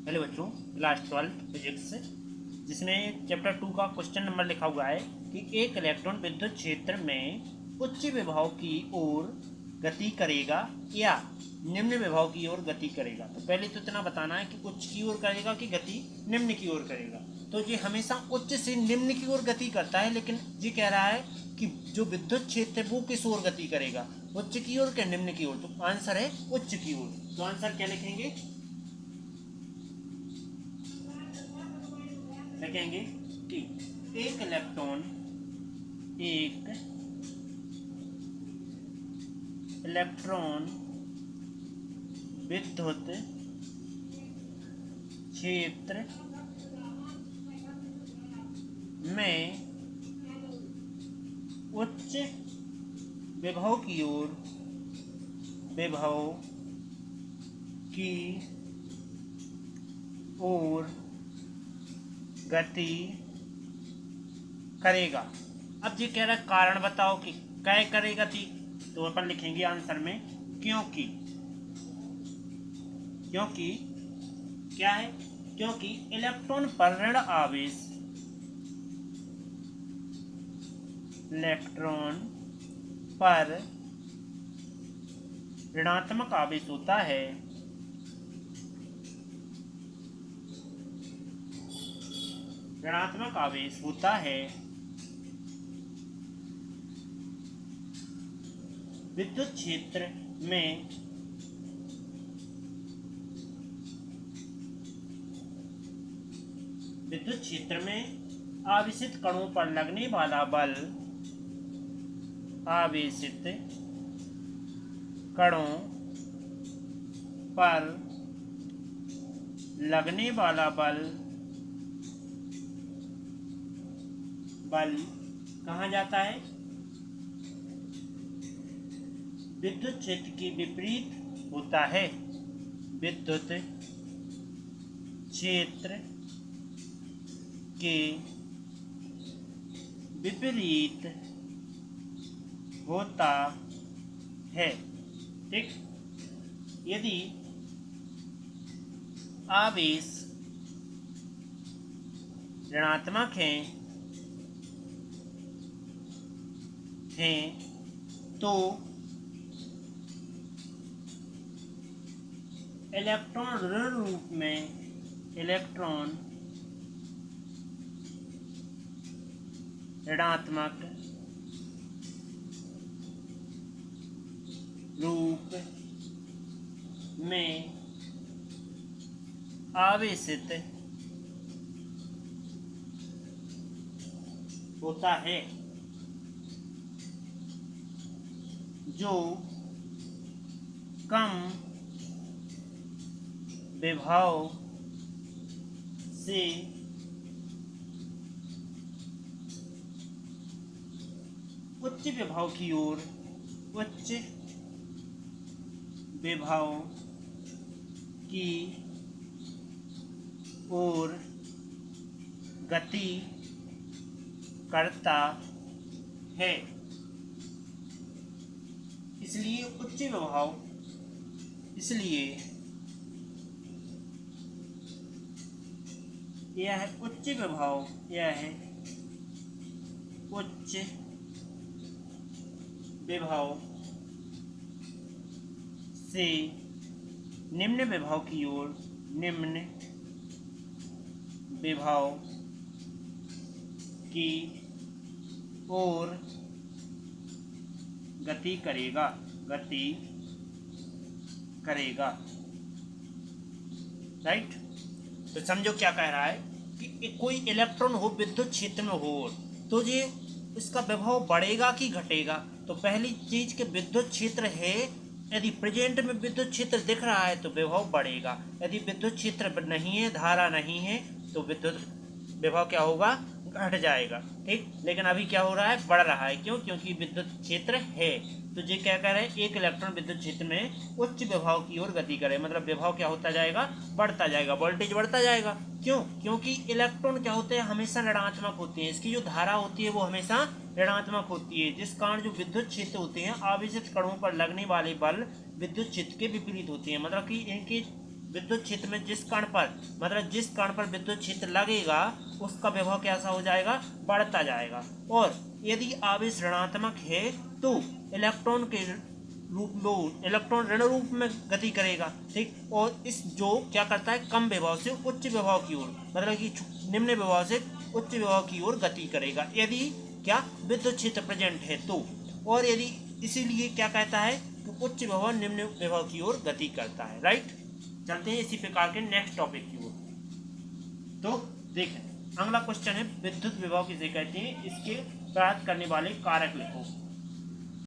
Hello बच्चों, class 12 physics जिसमें chapter 2 का क्वेश्चन नंबर लिखा हुआ है कि एक इलेक्ट्रॉन विद्युत क्षेत्र में उच्च विभव की ओर गति करेगा या निम्न विभव की ओर गति करेगा। तो पहले तो इतना बताना है कि उच्च की ओर करेगा कि गति निम्न की ओर करेगा। तो ये हमेशा उच्च से निम्न की ओर गति करता है, लेकिन ये कह रहा है कि जो विद्युत क्षेत्र है वो किस ओर गति करेगा, उच्च की ओर क्या निम्न की ओर। तो आंसर है उच्च की ओर। तो आंसर क्या लिखेंगे? लिखेंगे कि एक इलेक्ट्रॉन विद्युत क्षेत्र में उच्च विभव की ओर गति करेगा। अब ये कह रहा है कारण बताओ कि कै करेगा थी। तो अपन लिखेंगे आंसर में क्योंकि क्या है, क्योंकि इलेक्ट्रॉन पर ऋणात्मक आवेश होता है। विद्युत क्षेत्र में आवेशित कणों पर लगने वाला बल कहाँ जाता है? विद्युत क्षेत्र के विपरीत होता है। विद्युत क्षेत्र के विपरीत होता है। ठीक, यदि आवेश ऋणात्मक हैं तो इलेक्ट्रॉन ऋण रूप में ऋणात्मक रूप में आवेशित होता है, जो कम विभव से उच्च विभव की ओर गति करता है। इसलिए उच्च विभव से निम्न विभव की ओर गति करेगा। राइट। तो समझो क्या कह रहा है कि कोई इलेक्ट्रॉन हो विद्युत क्षेत्र में हो तो ये इसका विभव बढ़ेगा कि घटेगा। तो पहली चीज के विद्युत क्षेत्र है, यदि प्रेजेंट में विद्युत क्षेत्र दिख रहा है तो विभव बढ़ेगा। यदि विद्युत क्षेत्र नहीं है, धारा नहीं है, तो विद्युत विभव क्या होगा? घट जाएगा। ठीक, लेकिन अभी क्या हो रहा है? बढ़ रहा है। क्यों? क्योंकि विद्युत क्षेत्र है। तो ये क्या कह रहे हैं? एक इलेक्ट्रॉन विद्युत क्षेत्र में उच्च विभव की ओर गति करे, मतलब विभव क्या होता जाएगा? बढ़ता जाएगा, वोल्टेज बढ़ता जाएगा। क्यों? क्योंकि इलेक्ट्रॉन क्या होते हैं? हमेशा ऋणात्मक होते हैं। इसकी जो धारा होती है वो हमेशा ऋणात्मक होती है, जिस कारण जो विद्युत क्षेत्र होते हैं आवेशित कणों पर लगने वाले बल विद्युत क्षेत्र के विपरीत होते हैं। मतलब कि इनके विद्युत क्षेत्र में जिस कण पर, मतलब जिस कण पर विद्युत क्षेत्र लगेगा उसका विभव कैसा हो जाएगा, बढ़ता जाएगा। और यदि आवेश ऋणात्मक है तो इलेक्ट्रॉन के इलेक्ट्रॉन ऋण रूप में गति करेगा, ठीक। और इस जो क्या करता है, कम विभव से उच्च विभव की ओर, मतलब कि निम्न विभव से उच्च विभव की ओर गति करेगा यदि क्या विद्युत क्षेत्र प्रेजेंट है तो। और यदि इसीलिए क्या कहता है कि उच्च विभव निम्न विभव की ओर गति करता है, राइट। चलते हैं इसी प्रकार के नेक्स्ट टॉपिक की ओर। तो देखें अगला क्वेश्चन है विद्युत विभव किसे कहते हैं, इसके प्राप्त करने वाले कारक लिखो।